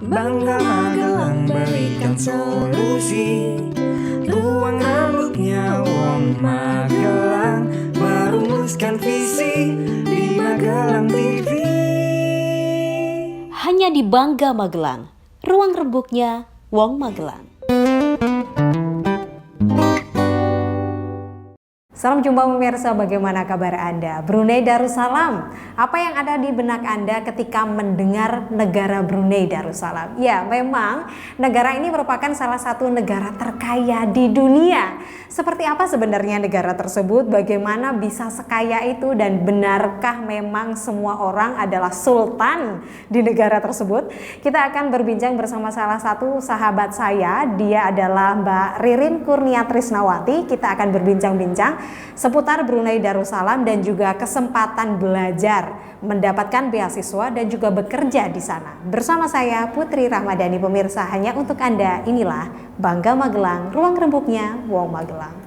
Bangga Magelang berikan solusi. Ruang rambutnya Wong Magelang merumuskan visi di Magelang TV. Hanya di Bangga Magelang, ruang rembuknya Wong Magelang. Salam jumpa pemirsa, bagaimana kabar Anda? Brunei Darussalam, apa yang ada di benak Anda ketika mendengar negara Brunei Darussalam? Ya, memang negara ini merupakan salah satu negara terkaya di dunia. Seperti apa sebenarnya negara tersebut? Bagaimana bisa sekaya itu? Dan benarkah memang semua orang adalah sultan di negara tersebut? Kita akan berbincang bersama salah satu sahabat saya. Dia adalah Mbak Ririn Kurnia Trisnawati. Kita akan berbincang-bincang seputar Brunei Darussalam dan juga kesempatan belajar, mendapatkan beasiswa dan juga bekerja di sana. Bersama saya Putri Rahmadani, pemirsa, hanya untuk Anda. Inilah Bangga Magelang, ruang rembuknya Wong Magelang.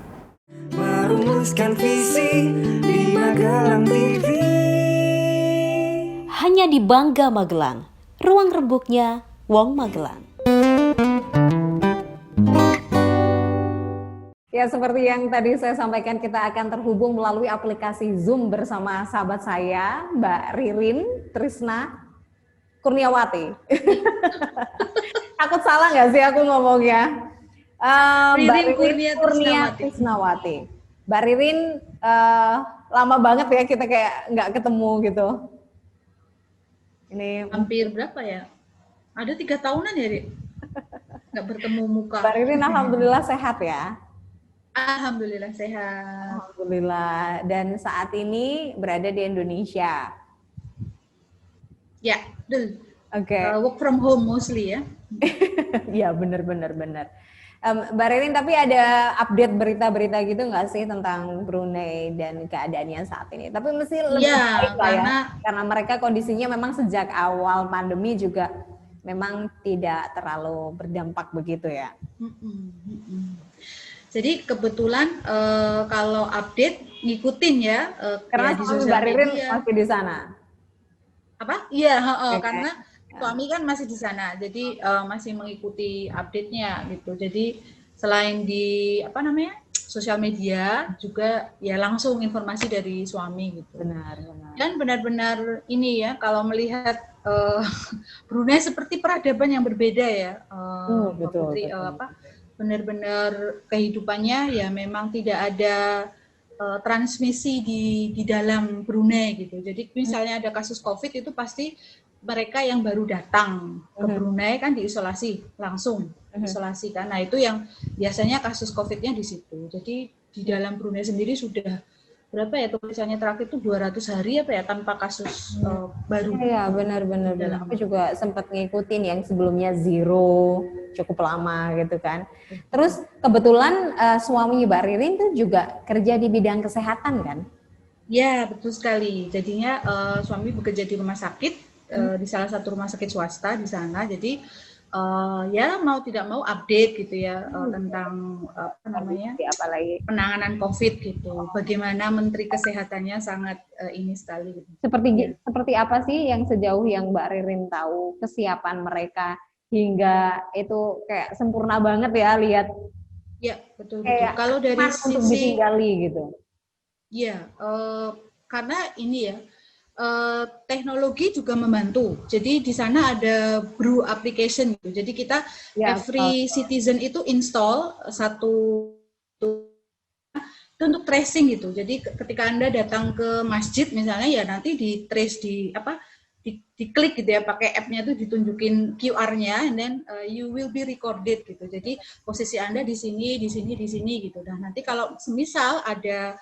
Merumuskan visi di Magelang TV. Hanya di Bangga Magelang, ruang rembuknya Wong Magelang. Ya, seperti yang tadi saya sampaikan, kita akan terhubung melalui aplikasi Zoom bersama sahabat saya, Mbak Ririn Trisna Kurniawati. Takut salah nggak sih aku ngomongnya? Mbak Ririn Kurnia Trisnawati. Mbak Ririn, lama banget ya kita kayak nggak ketemu gitu. Ini hampir berapa ya? Ada 3 tahunan ya, Dik? Nggak bertemu muka. Mbak Ririn alhamdulillah sehat ya? Alhamdulillah sehat. Alhamdulillah. Dan saat ini berada di Indonesia. Ya, betul. Oke. Work from home mostly ya. Ya, benar. Mbak Ririn, tapi ada update berita-berita gitu nggak sih tentang Brunei dan keadaannya saat ini? Tapi mesti lebih baik lah ya, karena mereka kondisinya memang sejak awal pandemi juga memang tidak terlalu berdampak begitu ya. Jadi kebetulan kalau update ngikutin ya, karena ya, di Mbak Ririn media. masih di sana. Apa? Iya, Okay. Karena suami kan masih di sana, jadi masih mengikuti update-nya gitu. Jadi selain di sosial media juga ya langsung informasi dari suami gitu. Benar. Dan benar-benar ini ya, kalau melihat Brunei seperti peradaban yang berbeda ya, betul. benar-benar kehidupannya ya memang tidak ada transmisi di dalam Brunei gitu. Jadi misalnya ada kasus COVID itu pasti mereka yang baru datang ke Brunei kan diisolasi langsung, isolasi kan. Nah itu yang biasanya kasus COVID-nya di situ. Jadi di dalam Brunei sendiri sudah berapa ya tulisannya terakhir itu 200 hari apa ya tanpa kasus baru. Iya, benar. Aku juga sempat ngikutin yang sebelumnya zero, cukup lama gitu kan. Terus kebetulan suami Mbak Ririn tuh juga kerja di bidang kesehatan kan? Ya, betul sekali. Jadinya suami bekerja di rumah sakit, di salah satu rumah sakit swasta di sana. Jadi ya mau tidak mau update gitu ya tentang penanganan COVID gitu. Bagaimana Menteri Kesehatannya sangat ini sekali. Gitu. Seperti apa sih yang sejauh yang Mbak Ririn tahu kesiapan mereka hingga itu kayak sempurna banget ya lihat. Ya, betul. Kalau dari sisi untuk ditinggali gitu. Ya, karena ini ya. Teknologi juga membantu. Jadi di sana ada Bru application gitu. Jadi kita every citizen itu install satu itu untuk tracing gitu. Jadi ketika Anda datang ke masjid misalnya ya nanti di trace diklik gitu ya, pakai app-nya itu ditunjukin QR-nya and then you will be recorded gitu. Jadi posisi Anda di sini gitu. Nah, nanti kalau semisal ada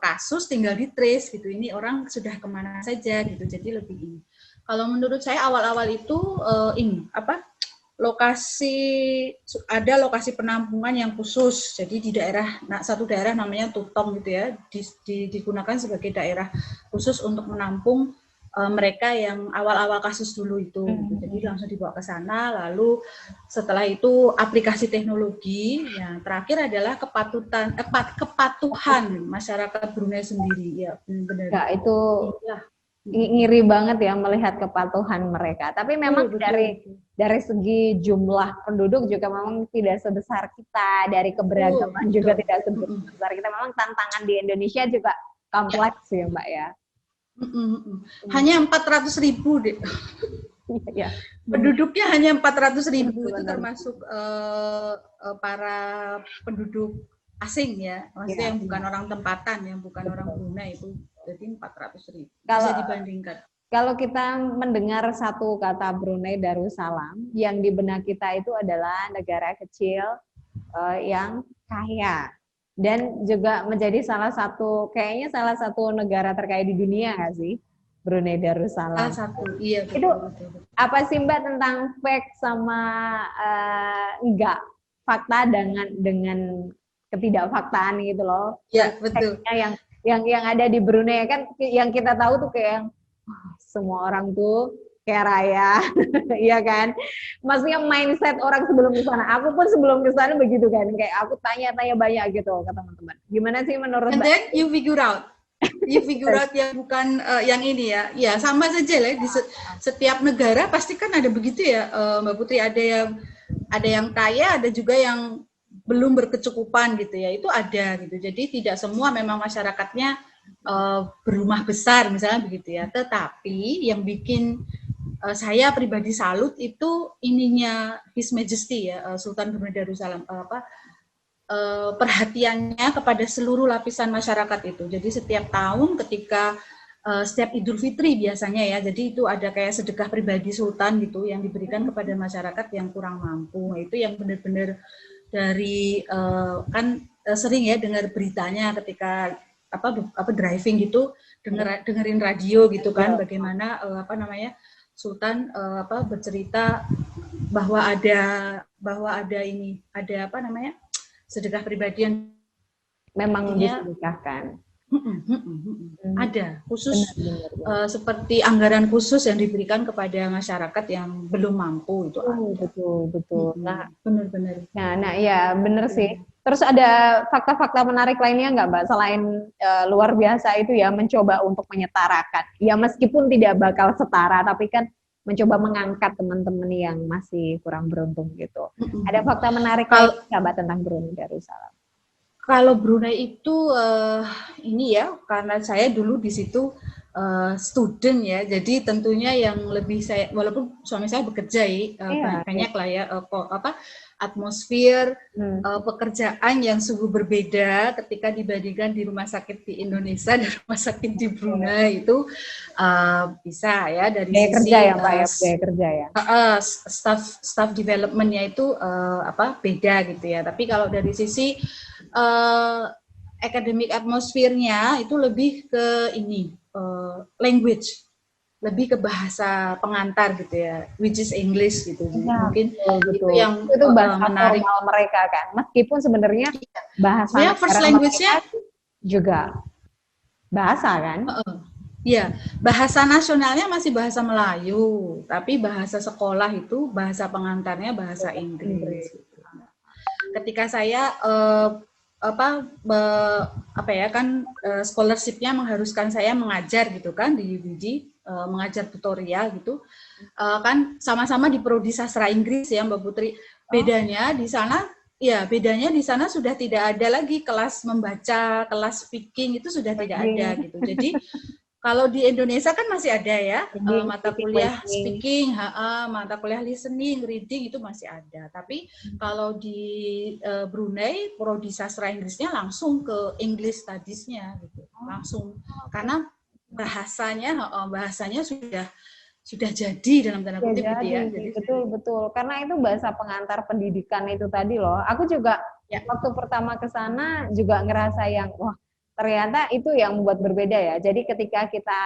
kasus tinggal di trace gitu, ini orang sudah kemana saja gitu, jadi lebih ini. Kalau menurut saya awal-awal itu ada lokasi penampungan yang khusus, jadi di satu daerah namanya Tutong gitu ya, digunakan sebagai daerah khusus untuk menampung mereka yang awal-awal kasus dulu itu, jadi langsung dibawa ke sana. Lalu setelah itu aplikasi teknologi, yang terakhir adalah kepatuhan masyarakat Brunei sendiri, ya benar. Ya itu ngiri banget ya melihat kepatuhan mereka. Tapi memang Betul, dari segi jumlah penduduk juga memang tidak sebesar kita, dari keberagaman juga betul. tidak sebesar kita. Memang tantangan di Indonesia juga kompleks ya Mbak ya. Hanya 400.000 deh. Iya. Penduduknya hanya 400.000, itu Benar. termasuk para penduduk asing ya, maksudnya Iya. yang bukan orang tempatan, yang bukan orang Brunei itu, jadi 400.000. Kalau- Bisa dibandingkan. Kalau kita mendengar satu kata Brunei Darussalam, yang di benak kita itu adalah negara kecil yang kaya dan juga menjadi kayaknya salah satu negara terkaya di dunia nggak sih, Brunei Darussalam. Salah satu, iya betul, Itu betul. apa sih Mbak tentang fact sama enggak fakta dengan ketidakfaktaan gitu loh? Ya betul. Fact-nya yang ada di Brunei kan, yang kita tahu tuh kayak yang, wah, semua orang tuh kayak raya, iya kan? Maksudnya mindset orang sebelum ke sana. Aku pun sebelum ke sana begitu kan, kayak aku tanya-tanya banyak gitu ke teman-teman. Gimana sih menurut And Mbak? then you figure out yang bukan yang ini ya. Ya sama saja lah di setiap negara pasti kan ada begitu ya, Mbak Putri, ada yang kaya, ada juga yang belum berkecukupan gitu ya. Itu ada gitu. Jadi tidak semua memang masyarakatnya berumah besar misalnya begitu ya. Tetapi yang bikin saya pribadi salut itu ininya His Majesty ya, Sultan Brunei Darussalam, perhatiannya kepada seluruh lapisan masyarakat itu. Jadi setiap tahun ketika setiap Idul Fitri biasanya ya, jadi itu ada kayak sedekah pribadi Sultan gitu yang diberikan kepada masyarakat yang kurang mampu. Nah, itu yang benar-benar dari kan sering ya dengar beritanya ketika driving gitu, dengerin radio gitu kan, bagaimana Sultan bercerita bahwa ada sedekah pribadi yang Memang disedekahkan. Ada khusus Benar. seperti anggaran khusus yang diberikan kepada masyarakat yang belum mampu itu. Betul. Nah, benar-benar. Nah, ya benar sih. Terus ada fakta-fakta menarik lainnya nggak, Mbak? Selain luar biasa itu ya, mencoba untuk menyetarakan. Ya meskipun tidak bakal setara, tapi kan mencoba mengangkat teman-teman yang masih kurang beruntung gitu. Ada fakta menarik lain nggak, Mbak, tentang Brunei Darussalam? Kalau Brunei itu ini ya, karena saya dulu di situ student ya, jadi tentunya yang lebih walaupun suami saya bekerja banyak lah ya, atmosfer pekerjaan yang sungguh berbeda ketika dibandingkan di rumah sakit di Indonesia dan rumah sakit di Brunei itu bisa ya dari Biaya sisi kerja ya, Mbak, ya, biaya kerja ya. staff development-nya itu beda gitu ya. Tapi kalau dari sisi academic atmosfernya itu lebih ke ini language, lebih ke bahasa pengantar gitu ya, which is English gitu. Ya, mungkin betul. itu yang itu bahasa menarik. formal mereka kan, meskipun sebenarnya bahasa Sebenarnya first language-nya juga bahasa kan. Ya, bahasa nasionalnya masih bahasa Melayu, tapi bahasa sekolah itu bahasa pengantarnya bahasa Inggris. Ketika saya scholarship-nya mengharuskan saya mengajar gitu kan di UBG, mengajar tutorial gitu, kan sama-sama di prodi sastra Inggris ya Mbak Putri. Bedanya di sana sudah tidak ada lagi kelas membaca, kelas speaking itu sudah tidak ada gitu. Jadi kalau di Indonesia kan masih ada ya, mata kuliah speaking, mata kuliah listening, reading itu masih ada. Tapi kalau di Brunei, prodi sastra Inggrisnya langsung ke English Studies-nya gitu. Langsung. Karena bahasanya sudah jadi dalam tanda kutip gitu ya. Jadi, betul. Karena itu bahasa pengantar pendidikan itu tadi loh. Aku juga waktu pertama ke sana juga ngerasa yang wah, ternyata itu yang membuat berbeda ya. Jadi ketika kita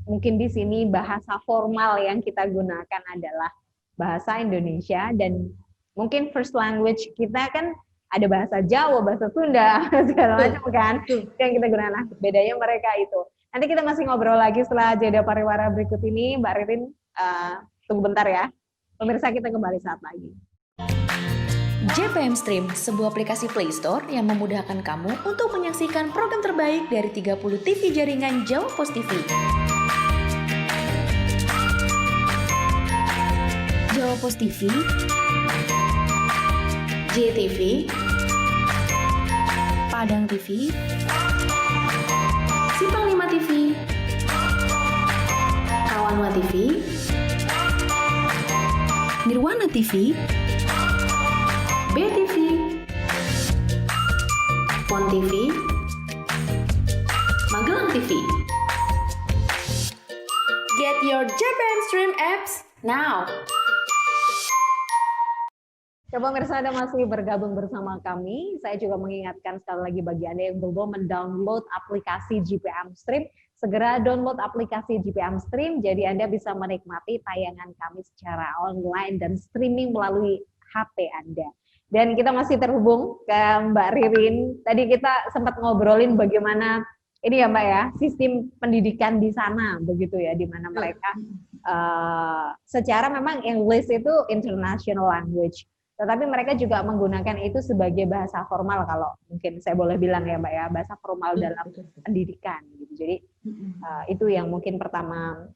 mungkin di sini bahasa formal yang kita gunakan adalah bahasa Indonesia, dan mungkin first language kita kan ada bahasa Jawa, bahasa Sunda, segala macam kan yang kita gunakan. Nah, bedanya mereka itu. Nanti kita masih ngobrol lagi setelah jeda pariwara berikut ini. Mbak Ririn, tunggu bentar ya. Pemirsa, kita kembali saat lagi. JPM Stream, sebuah aplikasi Play Store yang memudahkan kamu untuk menyaksikan program terbaik dari 30 TV jaringan Jawa Pos TV. Compos TV, JTV, Padang TV, Simpang 5 TV, Kawanwa TV, Nirwana TV, BTV, Pon TV, Magelang TV. Get your JPM Stream apps now. Coba pemirsa, Anda masih bergabung bersama kami. Saya juga mengingatkan sekali lagi bagi Anda yang belum mendownload aplikasi GPM Stream, segera download aplikasi GPM Stream, jadi Anda bisa menikmati tayangan kami secara online dan streaming melalui HP Anda. Dan kita masih terhubung ke Mbak Ririn. Tadi kita sempat ngobrolin bagaimana ini ya Mbak ya, sistem pendidikan di sana begitu ya, di mana mereka secara memang English itu international language, tetapi mereka juga menggunakan itu sebagai bahasa formal, kalau mungkin saya boleh bilang ya Mbak ya, bahasa formal dalam pendidikan gitu. Jadi itu yang mungkin pertama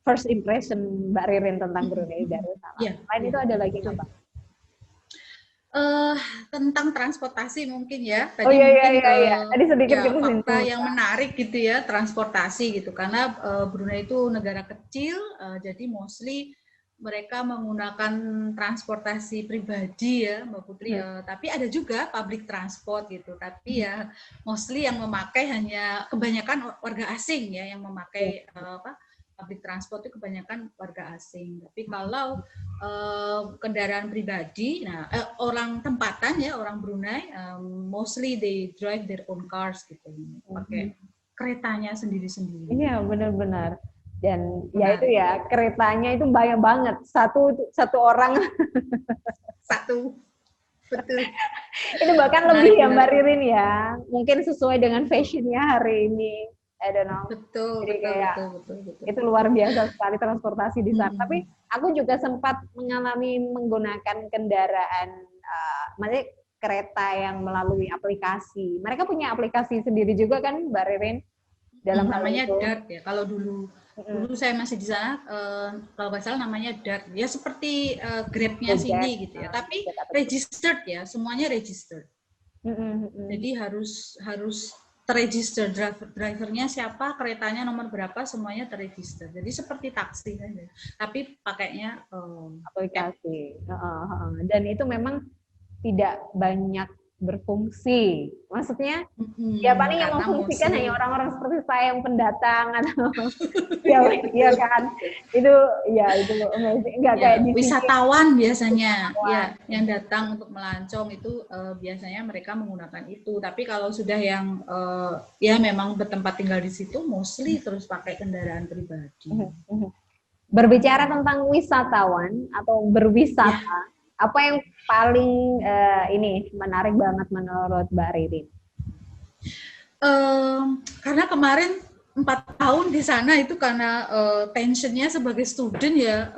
first impression Mbak Ririn tentang Brunei Darussalam. Selain itu ada lagi nggak Mbak? Tentang transportasi mungkin ya. Tadi Iya. Tadi sedikit kita fakta yang menarik gitu ya, transportasi gitu. Karena Brunei itu negara kecil, jadi mostly mereka menggunakan transportasi pribadi ya, Mbak Putri. Tapi ada juga public transport gitu. Tapi ya mostly yang memakai hanya kebanyakan warga asing ya, yang memakai public transport itu kebanyakan warga asing. Tapi kalau kendaraan pribadi, nah orang tempatan ya, orang Brunei, mostly they drive their own cars gitu, pakai keretanya sendiri-sendiri. Iya, benar-benar. Dan ya itu ya, keretanya itu banyak banget, satu orang. Satu, betul. Itu bahkan lebih ya Mbak Ririn ya, mungkin sesuai dengan fashionnya hari ini. I don't know. Betul. Itu luar biasa sekali transportasi di sana. Tapi aku juga sempat mengalami menggunakan kendaraan, maksudnya kereta yang melalui aplikasi. Mereka punya aplikasi sendiri juga kan, Mbak Ririn? Dalam namanya DART ya. Kalau dulu saya masih di sana, kalau nggak salah namanya DART. Ya seperti Grab-nya sini gitu ya. Tapi registered ya, semuanya registered. Jadi harus terregister, drivernya siapa, keretanya nomor berapa, semuanya terregister. Jadi seperti taksi saja, tapi pakainya aplikasi. Dan itu memang tidak banyak berfungsi. Maksudnya ya paling yang memfungsikan hanya orang-orang seperti saya yang pendatang atau ya kan. Itu amazing. Enggak kayak di wisatawan biasanya ya yang datang untuk melancong itu biasanya mereka menggunakan itu. Tapi kalau sudah yang ya memang bertempat tinggal di situ, mostly terus pakai kendaraan pribadi. Berbicara tentang wisatawan atau berwisata, apa yang paling ini menarik banget menurut Mbak Ririn? Karena kemarin 4 tahun di sana itu karena tensionnya sebagai student ya,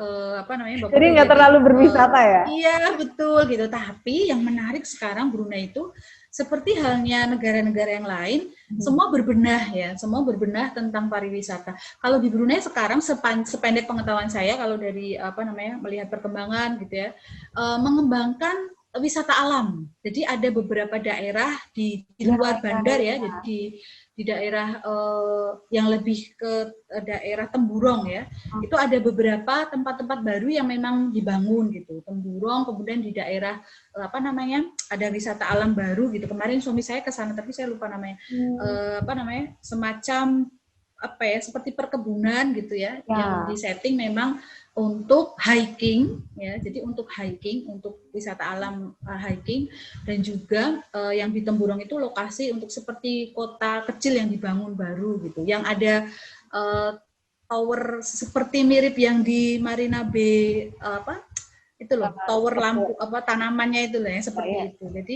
jadi nggak terlalu berwisata ya? Iya betul gitu. Tapi yang menarik sekarang Brunei itu seperti halnya negara-negara yang lain, semua berbenah ya, semua berbenah tentang pariwisata. Kalau di Brunei sekarang sependek pengetahuan saya, kalau dari melihat perkembangan gitu ya, mengembangkan wisata alam. Jadi ada beberapa daerah di luar bandar ya, di daerah yang lebih ke daerah Temburong ya, itu ada beberapa tempat-tempat baru yang memang dibangun gitu. Temburong, kemudian di daerah ada wisata alam baru gitu. Kemarin suami saya ke sana tapi saya lupa namanya. Semacam seperti perkebunan gitu ya, yang disetting memang untuk hiking ya. Jadi untuk hiking, untuk wisata alam hiking, dan juga yang di Temburong itu lokasi untuk seperti kota kecil yang dibangun baru gitu. Yang ada tower seperti mirip yang di Marina Bay tower lampu tanamannya itu loh yang seperti itu. Jadi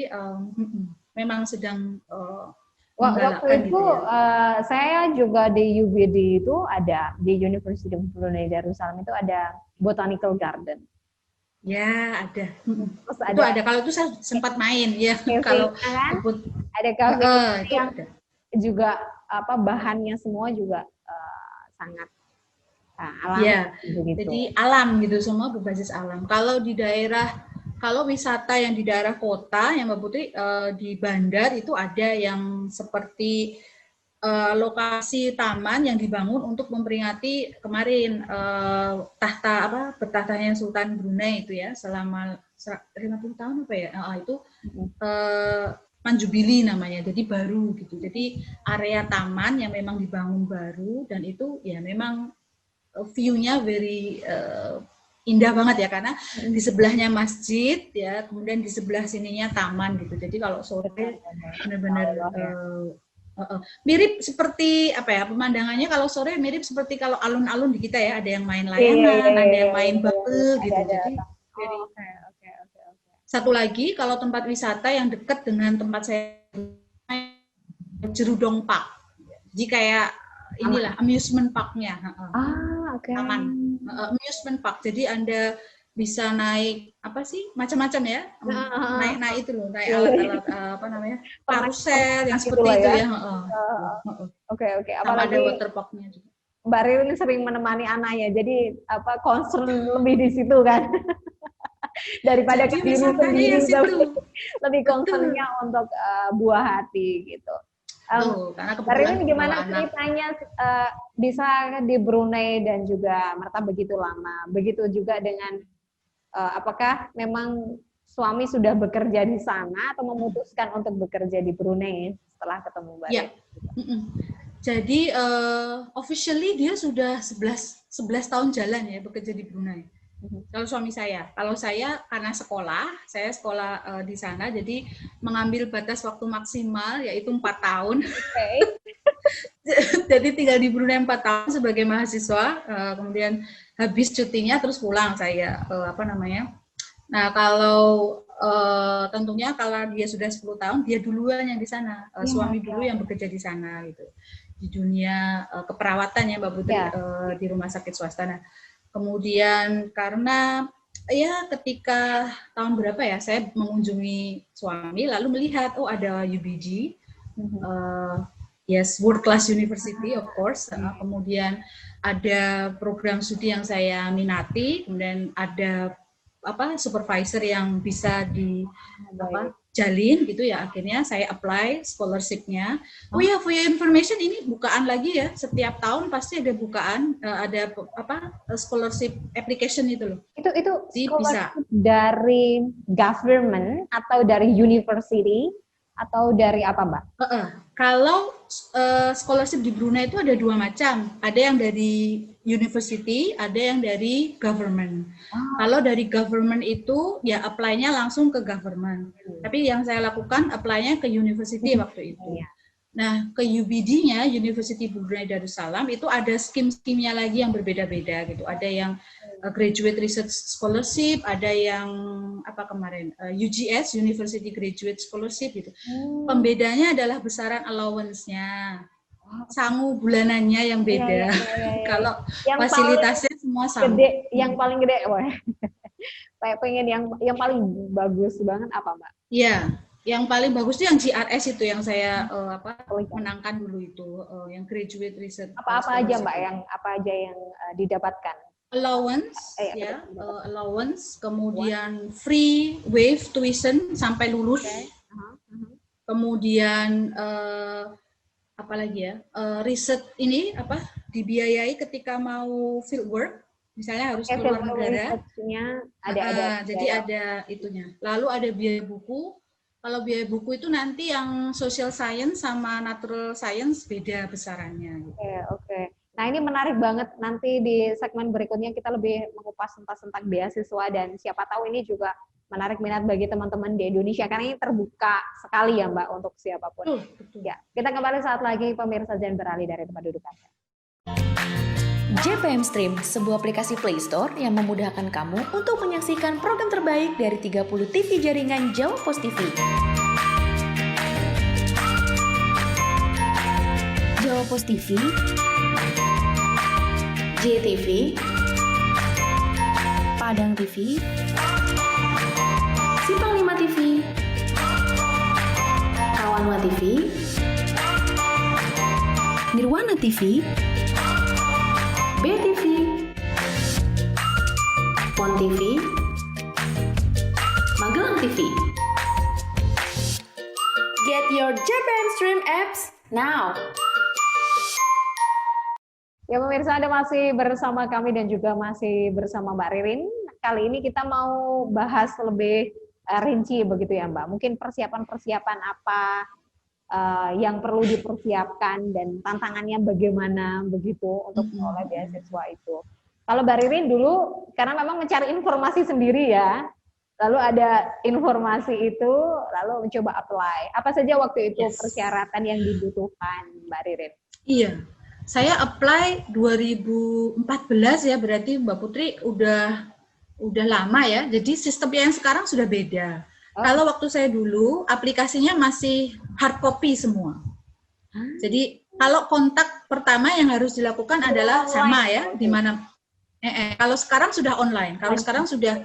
memang sedang waktu itu gitu ya. saya juga di UBD itu ada, di University of Brunei Darussalam itu ada botanical garden. Ya ada. Terus itu ada. Kalau itu saya sempat main ya. Kalau kan? Ada kafe yang ada. juga bahannya semua juga sangat alam Ya, begitu. jadi alam gitu, semua berbasis alam. Kalau di daerah, kalau wisata yang di daerah kota, yang Mbak Putri, di bandar itu ada yang seperti lokasi taman yang dibangun untuk memperingati kemarin bertahtanya Sultan Brunei itu ya, selama 50 tahun apa ya, itu Manjubili namanya, jadi baru gitu. Jadi area taman yang memang dibangun baru, dan itu ya memang view-nya very indah banget ya, karena di sebelahnya masjid ya, kemudian di sebelah sininya taman gitu. Jadi kalau sore benar-benar mirip seperti apa ya, pemandangannya kalau sore mirip seperti kalau alun-alun di kita ya, ada yang main layangan, ada yang main bubble gitu. Jadi satu lagi, kalau tempat wisata yang dekat dengan tempat saya, Jerudong Park. Jadi kayak inilah amusement park-nya. Taman amusement park. Jadi Anda bisa naik apa sih, macam-macam ya, naik itu loh, naik alat-alat apa namanya, karusel yang seperti itu ya. Oke. Sama ada Apalagi water park-nya juga. Mbak Ririn sering menemani anaknya, jadi concern lebih di situ kan. Daripada ke diri sendiri, lebih concernnya untuk buah hati gitu. Karena Mbak Ririn gimana ceritanya bisa di Brunei dan juga merasa begitu lama? Begitu juga dengan apakah memang suami sudah bekerja di sana atau memutuskan untuk bekerja di Brunei setelah ketemu Mbak Ririn? Jadi officially dia sudah 11 tahun jalan ya bekerja di Brunei. Kalau suami saya, kalau saya karena saya sekolah di sana, jadi mengambil batas waktu maksimal yaitu 4 tahun. Jadi tinggal di Brunei 4 tahun sebagai mahasiswa, kemudian habis cutinya terus pulang saya Nah kalau tentunya kalau dia sudah 10 tahun, dia duluan yang di sana, suami dulu yang bekerja di sana gitu, di dunia keperawatan ya Mbak Putri, di rumah sakit swasta. Nah, kemudian karena ya ketika tahun berapa ya saya mengunjungi suami, lalu melihat ada UBG, World Class University of course, kemudian ada program studi yang saya minati, kemudian ada supervisor yang bisa jalin gitu ya, akhirnya saya apply scholarship-nya. For your information, ini bukaan lagi ya, setiap tahun pasti ada bukaan, ada scholarship application itu loh. Itu scholarship bisa dari government atau dari university atau dari apa Mbak? Kalau scholarship di Brunei itu ada 2 macam, ada yang dari university, ada yang dari government. Kalau dari government itu ya apply-nya langsung ke government. Tapi yang saya lakukan apply-nya ke university waktu itu. Nah, ke UBD-nya, University Brunei Darussalam, itu ada skim-skimnya lagi yang berbeda-beda gitu. Ada yang Graduate Research Scholarship, ada yang UGS, University Graduate Scholarship gitu. Pembedanya adalah besaran allowance-nya. Sangu bulanannya yang beda. Kalau fasilitasnya semua sama. Gede, yang paling gede, pengen yang paling bagus banget apa Mbak? Iya. Yang paling bagus itu yang GRS itu yang saya menangkan dulu itu, yang Graduate Research. Apa aja Mbak yang didapatkan? Allowance, allowance, kemudian free waive tuition sampai lulus, kemudian apa lagi ya, riset ini dibiayai ketika mau field work, misalnya harus keluar negara. Jadi ada itunya. Lalu ada biaya buku. Kalau biaya buku itu nanti yang social science sama natural science beda besarannya. Oke. Nah ini menarik banget, nanti di segmen berikutnya kita lebih mengupas tentang beasiswa, dan siapa tahu ini juga menarik minat bagi teman-teman di Indonesia, karena ini terbuka sekali ya Mbak untuk siapapun. Betul. Ya, kita kembali saat lagi pemirsa, jangan beralih dari tempat duduk Anda. JPM Stream, sebuah aplikasi Play Store yang memudahkan kamu untuk menyaksikan program terbaik dari 30 TV jaringan Jawa Pos TV. Jawa Pos TV, JTV, Padang TV, Simpang 5 TV, Kawanwa TV, Nirwana TV, BTV, Font TV, Magelang TV. Get your Japan Stream apps now. Ya pemirsa, Anda masih bersama kami dan juga masih bersama Mbak Ririn. Kali ini kita mau bahas lebih rinci begitu ya Mbak. Mungkin persiapan-persiapan apa yang perlu dipersiapkan dan tantangannya bagaimana begitu untuk menolak beasiswa itu. Kalau Mbak Ririn dulu, karena memang mencari informasi sendiri ya, lalu ada informasi itu, lalu mencoba apply. Apa saja waktu itu persyaratan yang dibutuhkan Mbak Ririn? Iya, saya apply 2014 ya, berarti Mbak Putri udah lama ya. Jadi sistem yang sekarang sudah beda. Kalau waktu saya dulu, aplikasinya masih hard copy semua. Jadi kalau kontak pertama yang harus dilakukan adalah sama ya, di mana. Kalau sekarang sudah online, kalau sekarang sudah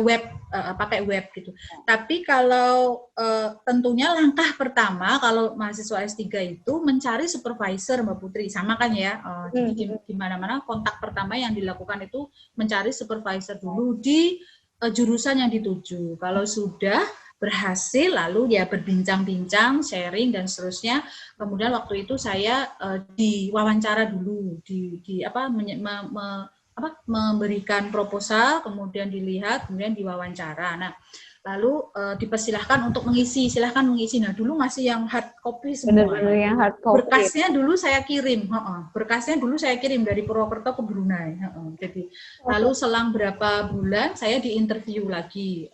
web, pakai web gitu. Tapi kalau tentunya langkah pertama kalau mahasiswa S3 itu mencari supervisor Mbak Putri, sama kan ya. Jadi di mana-mana kontak pertama yang dilakukan itu mencari supervisor dulu di jurusan yang dituju. Kalau sudah berhasil lalu ya berbincang-bincang, sharing dan seterusnya. Kemudian waktu itu saya diwawancara dulu memberikan proposal, kemudian dilihat, kemudian diwawancara. Nah, lalu dipersilahkan untuk mengisi, silahkan mengisi. Nah, dulu masih yang hard copy semua. Benar-benar yang hard copy. Berkasnya dulu saya kirim, dari Purwokerto ke Brunei. Jadi, lalu selang berapa bulan saya diinterview lagi,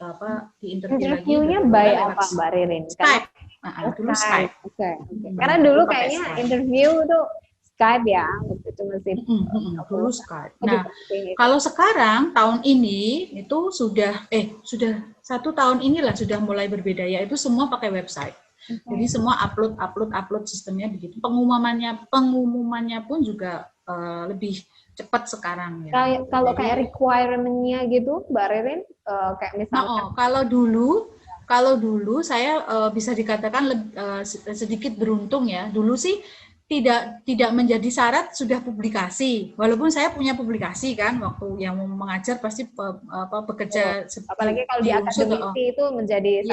Interviewnya by apa Mbak Ririn? Skype. Dulu Skype. Okay. Karena dulu kayaknya interview tuh Skype ya, itu masih dulu Skype. Nah, kalau sekarang tahun ini itu sudah 1 tahun inilah sudah mulai berbeda, yaitu semua pakai website. Jadi semua upload sistemnya begitu. Pengumumannya pun juga lebih cepat sekarang ya. Kalau kayak requirement-nya gitu, Mbak Ririn, kayak misalnya. Kalau dulu saya bisa dikatakan sedikit beruntung ya. Dulu sih tidak menjadi syarat sudah publikasi, walaupun saya punya publikasi kan waktu yang mau mengajar pasti bekerja apalagi kalau di akademisi itu menjadi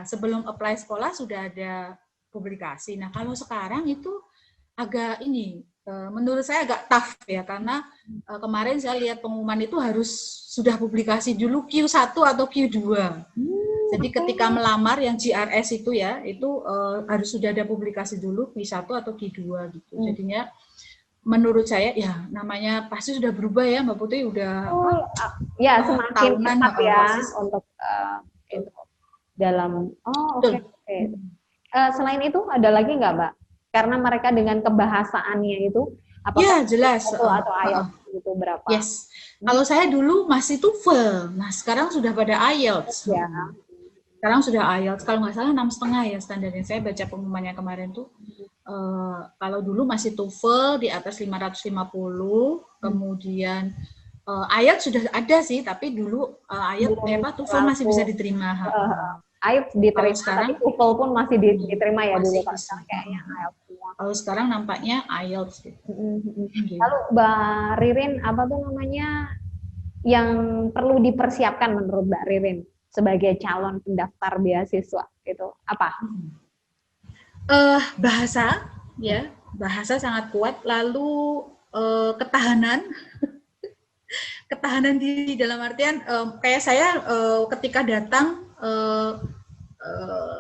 sebelum apply sekolah sudah ada publikasi. Nah kalau sekarang itu agak menurut saya agak tough ya, karena kemarin saya lihat pengumuman itu harus sudah publikasi dulu Q1 atau Q2. Jadi ketika melamar yang GRS itu ya, itu harus sudah ada publikasi dulu Q1 atau Q2 gitu. Jadinya menurut saya ya namanya pasti sudah berubah ya Mbak Putri, udah semakin ketat ya untuk itu dalam selain itu ada lagi nggak Mbak? Karena mereka dengan kebahasaannya itu ya jelas atau IELTS gitu berapa? Yes. Kalau saya dulu masih TOEFL, nah sekarang sudah pada IELTS. Ya. Sekarang sudah IELTS, kalau nggak salah 6,5 ya standarnya. Saya baca pengumumannya kemarin tuh. Kalau dulu masih TOEFL di atas 550, kemudian IELTS sudah ada sih, tapi dulu TOEFL masih bisa diterima. IELTS diterima, sekarang, tapi TOEFL pun masih diterima ya dulu kayaknya IELTS semua. Kalau sekarang nampaknya IELTS gitu. Lalu Mbak Ririn, apa tuh namanya yang perlu dipersiapkan menurut Mbak Ririn sebagai calon pendaftar beasiswa itu apa? Bahasa sangat kuat, lalu ketahanan diri dalam artian kayak saya ketika datang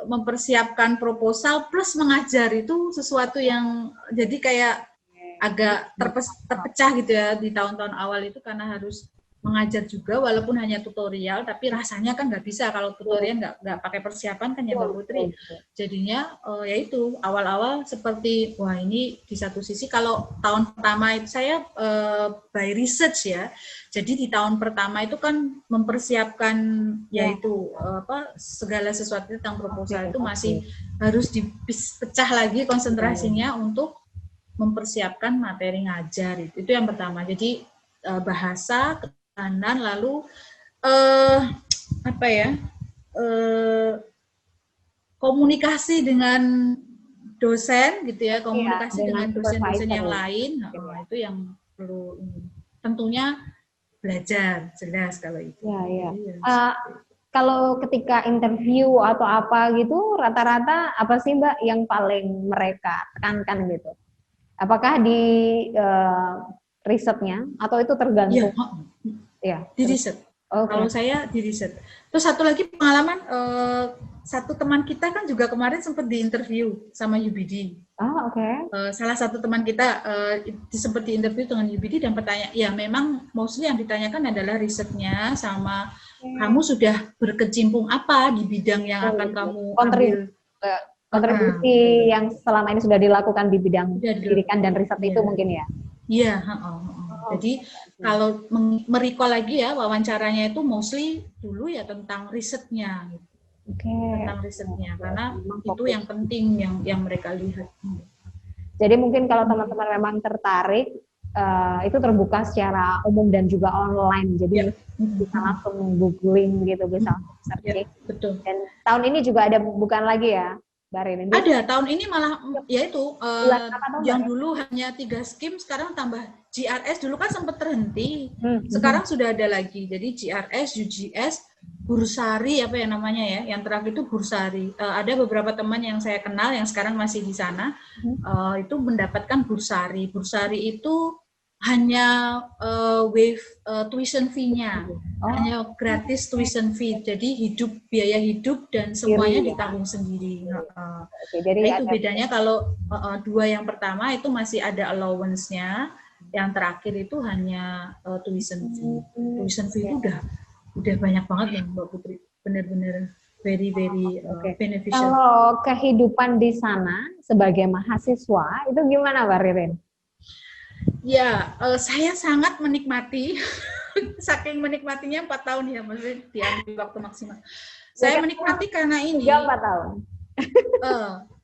mempersiapkan proposal plus mengajar itu sesuatu yang jadi kayak agak terpecah gitu ya di tahun-tahun awal itu, karena harus mengajar juga walaupun hanya tutorial, tapi rasanya kan nggak bisa kalau tutorial nggak pakai persiapan kan ya Mbak Putri. Jadinya yaitu awal-awal seperti wah ini di satu sisi kalau tahun pertama itu saya by research ya. Jadi di tahun pertama itu kan mempersiapkan yaitu segala sesuatu tentang proposal itu masih harus dipecah lagi konsentrasinya untuk mempersiapkan materi ngajar itu yang pertama. Jadi bahasa kanan, lalu komunikasi dengan dosen gitu ya, komunikasi dengan dosen-dosen yang lain, itu yang perlu tentunya belajar, jelas kalau itu. Ya, ya. Jadi, ya, Kalau ketika interview atau apa gitu, rata-rata apa sih Mbak yang paling mereka tekankan gitu? Apakah di risetnya atau itu Iya, tergantung? Ya, di riset. oke. Kalau saya di riset. Terus satu lagi pengalaman, satu teman kita kan juga kemarin sempat diinterview sama UBD. Ah, oke. Salah satu teman kita sempat diinterview dengan UBD dan pertanyaan, ya memang mostly yang ditanyakan adalah risetnya sama kamu sudah berkecimpung apa di bidang yang akan kamu ambil. Kontribusi yang selama ini sudah dilakukan di bidang Sudah pendidikan dan riset itu Iya. mungkin ya. Iya, jadi kalau merecall lagi ya wawancaranya itu mostly dulu ya tentang risetnya, gitu. Oke. Tentang risetnya karena Memang itu fokus. yang penting yang mereka lihat. Jadi mungkin kalau teman-teman memang tertarik, itu terbuka secara umum dan juga online. Jadi bisa langsung googling gitu, bisa Ya, searching. betul. Dan tahun ini juga ada bukan lagi ya, Mbak Rin? Ada tahun ini malah yaitu Bulan apa tahun, yang Mbak? dulu hanya 3 skim sekarang tambah GRS, dulu kan sempat terhenti. Hmm. Sekarang sudah ada lagi. Jadi GRS, UGS, Bursari apa ya namanya ya? Yang terakhir itu Bursari. Ada beberapa teman yang saya kenal yang sekarang masih di sana itu mendapatkan Bursari. Bursari itu hanya waive tuition fee-nya. Hanya gratis tuition fee. Jadi biaya hidup dan semuanya ditanggung sendiri. Oke, jadi Nah, itu ada bedanya kalau dua yang pertama itu masih ada allowance-nya, yang terakhir itu hanya tuition fee. Tuition fee itu udah banyak banget ya Mbak Putri, benar-benar very beneficial. Kalau kehidupan di sana sebagai mahasiswa itu gimana, Mbak Ririn? Ya, saya sangat menikmati, saking menikmatinya 4 tahun ya, maksudnya diambil waktu maksimal. Saya menikmati karena ini. 4 tahun.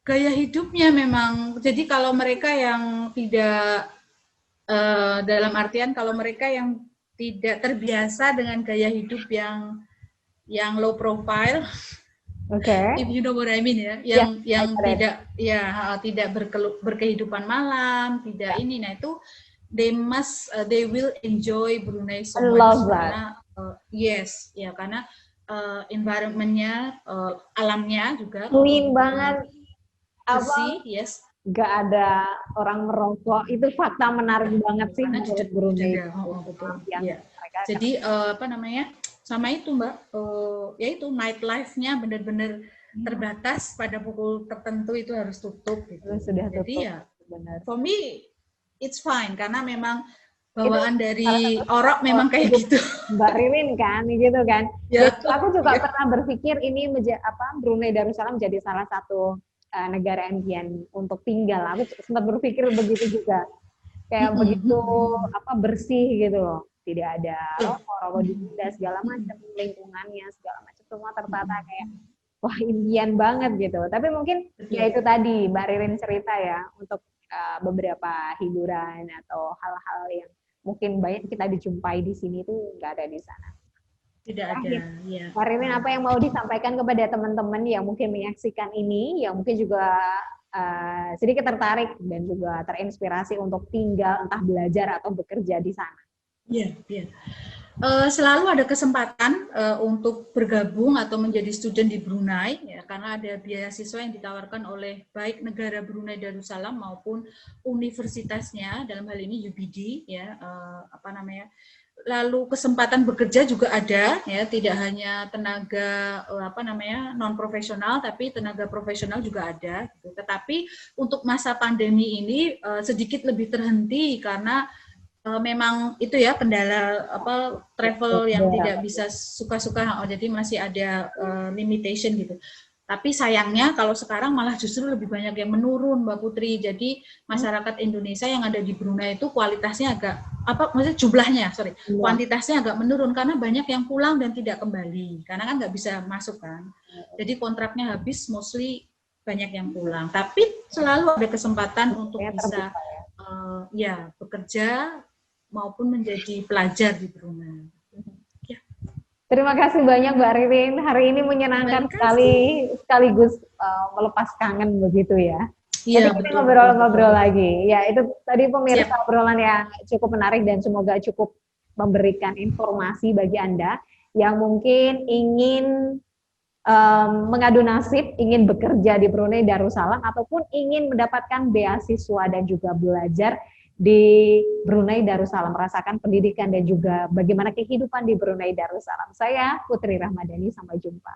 Gaya hidupnya memang, jadi kalau mereka yang tidak, dalam artian kalau mereka yang tidak terbiasa dengan gaya hidup yang low profile, if you know what I mean ya, yang tidak berkehidupan malam, tidak ini, nah itu they will enjoy Brunei so I much love karena yes ya karena environmentnya, alamnya juga Clean banget. bersih, yes. Gak ada orang merokok, itu fakta menarik banget sih Karena menurut Brunei. betul. Yang Ya. mereka Jadi apa namanya, sama itu Mbak, yaitu nightlife-nya benar-benar terbatas, pada pukul tertentu itu harus tutup gitu. sudah tutup. Jadi ya, Benar. for me it's fine karena memang bawaan dari Orok memang kayak gitu. Mbak Ririn kan, gitu kan. Ya. Jadi aku juga pernah berpikir ini Brunei Darussalam menjadi salah satu negara impian untuk tinggal. Aku sempat berpikir begitu juga. Kayak begitu bersih gitu loh. Tidak ada rokok di benda segala macam, lingkungannya segala macam semua tertata kayak wah impian banget gitu. Tapi mungkin ya itu tadi Mbak Ririn cerita ya untuk beberapa hiburan atau hal-hal yang mungkin banyak kita dijumpai di sini tuh nggak ada di sana. Tidak ada, ya. Mbak Ririn, apa yang mau disampaikan kepada teman-teman yang mungkin menyaksikan ini, yang mungkin juga sedikit tertarik dan juga terinspirasi untuk tinggal entah belajar atau bekerja di sana? Iya. Selalu ada kesempatan untuk bergabung atau menjadi student di Brunei, ya, karena ada beasiswa yang ditawarkan oleh baik negara Brunei Darussalam maupun universitasnya, dalam hal ini UBD, ya, Lalu kesempatan bekerja juga ada, ya, tidak hanya tenaga non profesional, tapi tenaga profesional juga ada. Gitu. Tetapi untuk masa pandemi ini sedikit lebih terhenti karena memang itu ya kendala travel yang tidak bisa suka-suka, jadi masih ada limitation gitu. Tapi sayangnya kalau sekarang malah justru lebih banyak yang menurun, Mbak Putri. Jadi masyarakat Indonesia yang ada di Brunei itu kualitasnya kuantitasnya agak menurun karena banyak yang pulang dan tidak kembali karena kan nggak bisa masuk kan. Jadi kontraknya habis, mostly banyak yang pulang. Tapi selalu ada kesempatan untuk bisa bekerja maupun menjadi pelajar di Brunei. Ya. Terima kasih banyak Mbak Ririn. Hari ini menyenangkan sekaligus melepas kangen begitu ya. Iya, Jadi kita ngobrol-ngobrol lagi. Ya, itu tadi pemirsa obrolan yang cukup menarik dan semoga cukup memberikan informasi bagi Anda yang mungkin ingin mengadu nasib, ingin bekerja di Brunei Darussalam ataupun ingin mendapatkan beasiswa dan juga belajar di Brunei Darussalam, merasakan pendidikan dan juga bagaimana kehidupan di Brunei Darussalam. Saya Putri Rahmadani, sampai jumpa.